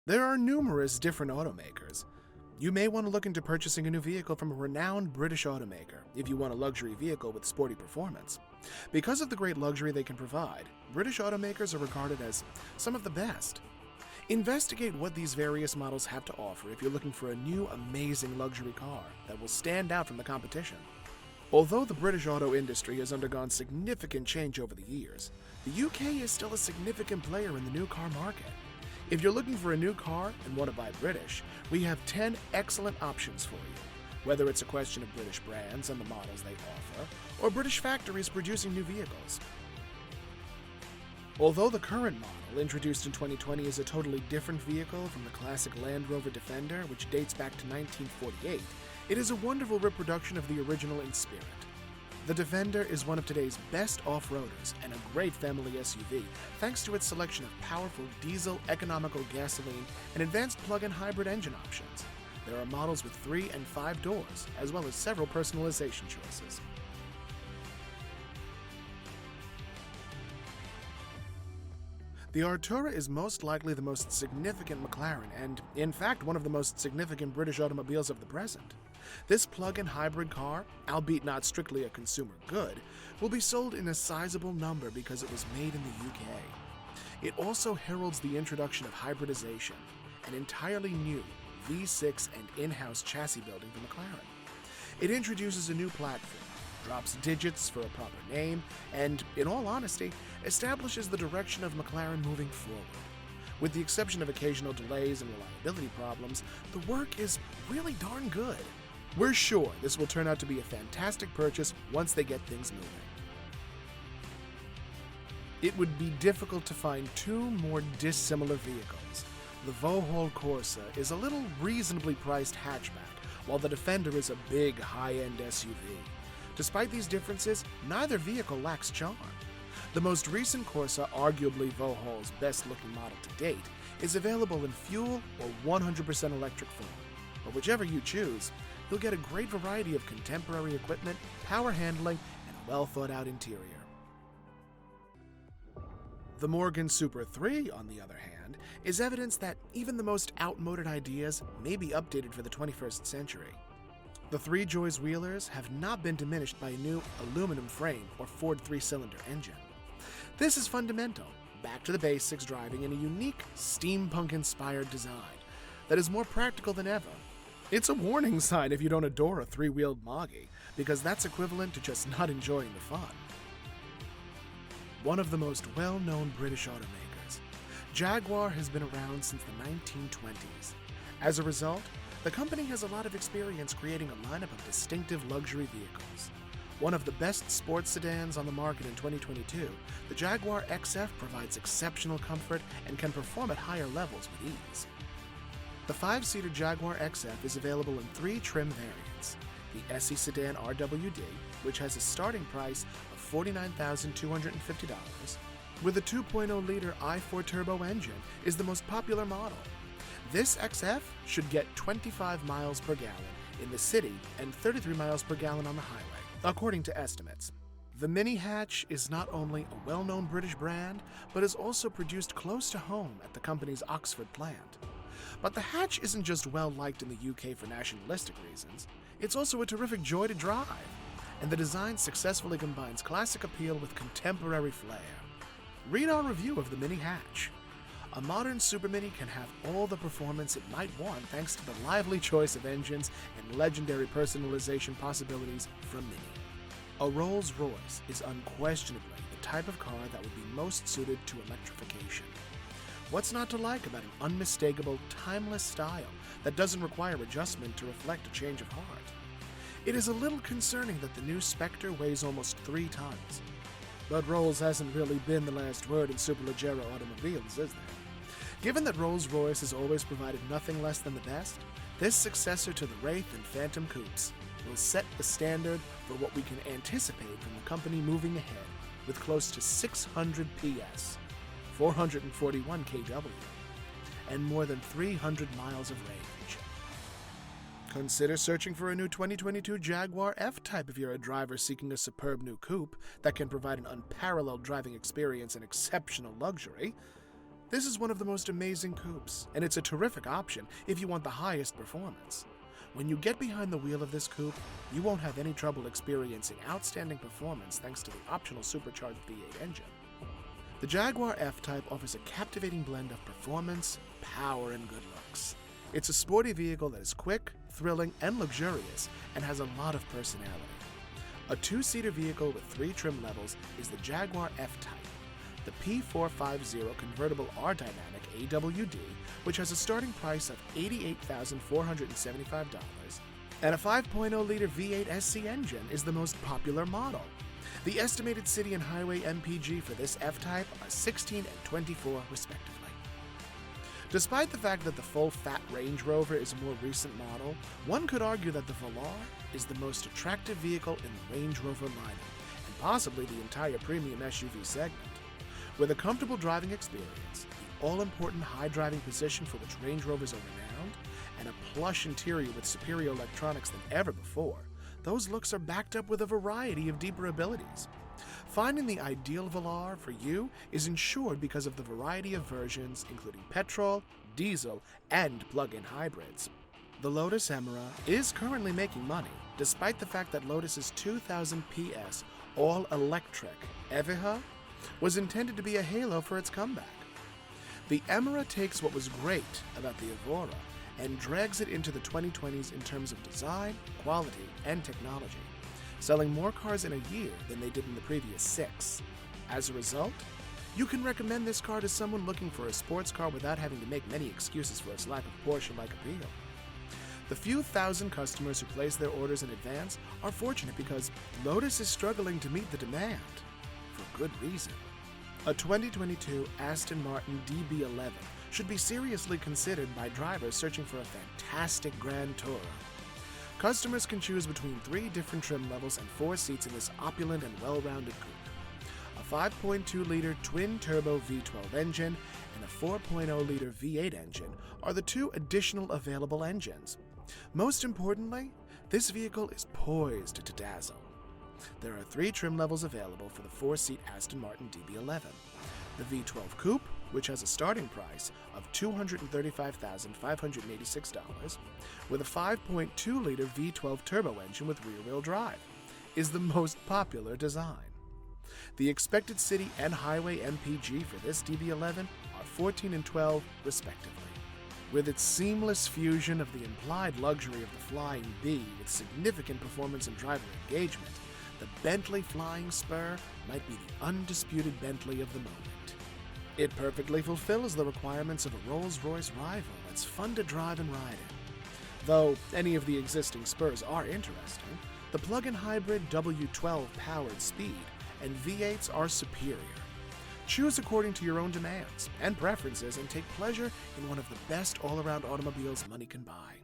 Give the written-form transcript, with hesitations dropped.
There are numerous different automakers. You may want to look into purchasing a new vehicle from a renowned British automaker if you want a luxury vehicle with sporty performance. Because of the great luxury they can provide, British automakers are regarded as some of the best. Investigate what these various models have to offer if you're looking for a new, amazing luxury car that will stand out from the competition. Although the British auto industry has undergone significant change over the years, the UK is still a significant player in the new car market. If you're looking for a new car and want to buy British, we have 10 excellent options for you. Whether it's a question of British brands and the models they offer, or British factories producing new vehicles. Although the current model, introduced in 2020, is a totally different vehicle from the classic Land Rover Defender, which dates back to 1948, it is a wonderful reproduction of the original in spirit. The Defender is one of today's best off-roaders and a great family SUV thanks to its selection of powerful diesel, economical gasoline, and advanced plug-in hybrid engine options. There are models with 3 and 5 doors, as well as several personalization choices. The Artura is most likely the most significant McLaren and, in fact, one of the most significant British automobiles of the present. This plug-in hybrid car, albeit not strictly a consumer good, will be sold in a sizable number because it was made in the UK. It also heralds the introduction of hybridization, an entirely new V6 and in-house chassis building for McLaren. It introduces a new platform, drops digits for a proper name, and, in all honesty, establishes the direction of McLaren moving forward. With the exception of occasional delays and reliability problems, the work is really darn good. We're sure this will turn out to be a fantastic purchase once they get things moving. It would be difficult to find two more dissimilar vehicles. The Volvo Corsa is a little reasonably priced hatchback, while the Defender is a big, high-end SUV. Despite these differences, neither vehicle lacks charm. The most recent Corsa, arguably Volvo's best-looking model to date, is available in fuel or 100% electric form. But whichever you choose, you'll get a great variety of contemporary equipment, power handling, and a well-thought-out interior. The Morgan Super 3, on the other hand, is evidence that even the most outmoded ideas may be updated for the 21st century. The Three Joys wheelers have not been diminished by a new aluminum frame or Ford 3-cylinder engine. This is fundamental, back to the basics driving in a unique, steampunk-inspired design that is more practical than ever. It's a warning sign if you don't adore a three-wheeled Moggy, because that's equivalent to just not enjoying the fun. One of the most well-known British automakers, Jaguar has been around since the 1920s. As a result, the company has a lot of experience creating a lineup of distinctive luxury vehicles. One of the best sports sedans on the market in 2022, the Jaguar XF provides exceptional comfort and can perform at higher levels with ease. The 5-seater Jaguar XF is available in 3 trim variants. The SE Sedan RWD, which has a starting price of $49,250, with a 2.0-liter i4 turbo engine, is the most popular model. This XF should get 25 miles per gallon in the city and 33 miles per gallon on the highway, according to estimates. The Mini Hatch is not only a well-known British brand, but is also produced close to home at the company's Oxford plant. But the Hatch isn't just well-liked in the UK for nationalistic reasons, it's also a terrific joy to drive, and the design successfully combines classic appeal with contemporary flair. Read our review of the Mini Hatch. A modern Super Mini can have all the performance it might want thanks to the lively choice of engines and legendary personalization possibilities from Mini. A Rolls-Royce is unquestionably the type of car that would be most suited to electrification. What's not to like about an unmistakable, timeless style that doesn't require adjustment to reflect a change of heart? It is a little concerning that the new Specter weighs almost 3 tons. But Rolls hasn't really been the last word in superleggera automobiles, is there? Given that Rolls-Royce has always provided nothing less than the best, this successor to the Wraith and Phantom coupes will set the standard for what we can anticipate from the company moving ahead with close to 600 PS, 441 kW, and more than 300 miles of range. Consider searching for a new 2022 Jaguar FType if you're a driver seeking a superb new coupe that can provide an unparalleled driving experience and exceptional luxury. This is one of the most amazing coupes, and it's a terrific option if you want the highest performance. When you get behind the wheel of this coupe, you won't have any trouble experiencing outstanding performance thanks to the optional supercharged V8 engine. The Jaguar FType offers a captivating blend of performance, power, and good looks. It's a sporty vehicle that is quick, thrilling, and luxurious, and has a lot of personality. A two-seater vehicle with 3 trim levels is the Jaguar FType, the P450 convertible R-Dynamic AWD, which has a starting price of $88,475, and a 5.0-liter V8 SC engine is the most popular model. The estimated city and highway MPG for this F-Type are 16 and 24, respectively. Despite the fact that the full-fat Range Rover is a more recent model, one could argue that the Velar is the most attractive vehicle in the Range Rover lineup, and possibly the entire premium SUV segment. With a comfortable driving experience, the all-important high driving position for which Range Rovers are renowned, and a plush interior with superior electronics than ever before, those looks are backed up with a variety of deeper abilities. Finding the ideal Velar for you is ensured because of the variety of versions, including petrol, diesel, and plug-in hybrids. The Lotus Emera is currently making money, despite the fact that Lotus's 2,000 PS all-electric Evija was intended to be a halo for its comeback. The Emera takes what was great about the Evora and drags it into the 2020s in terms of design, quality, and technology, selling more cars in a year than they did in the previous 6. As a result, you can recommend this car to someone looking for a sports car without having to make many excuses for its lack of Porsche-like appeal. The few thousand customers who place their orders in advance are fortunate because Lotus is struggling to meet the demand, for good reason. A 2022 Aston Martin DB11 should be seriously considered by drivers searching for a fantastic Grand Tourer. Customers can choose between 3 different trim levels and 4 seats in this opulent and well-rounded coupe. A 5.2-liter twin-turbo V12 engine and a 4.0-liter V8 engine are the 2 additional available engines. Most importantly, this vehicle is poised to dazzle. There are 3 trim levels available for the 4-seat Aston Martin DB11. The V12 Coupe, which has a starting price of $235,586, with a 5.2-liter V12 turbo engine with rear-wheel drive, is the most popular design. The expected city and highway MPG for this DB11 are 14 and 12, respectively. With its seamless fusion of the implied luxury of the Flying B with significant performance and driver engagement, the Bentley Flying Spur might be the undisputed Bentley of the moment. It perfectly fulfills the requirements of a Rolls-Royce rival that's fun to drive and ride in. Though any of the existing Spurs are interesting, the plug-in hybrid W12-powered Speed and V8s are superior. Choose according to your own demands and preferences and take pleasure in one of the best all-around automobiles money can buy.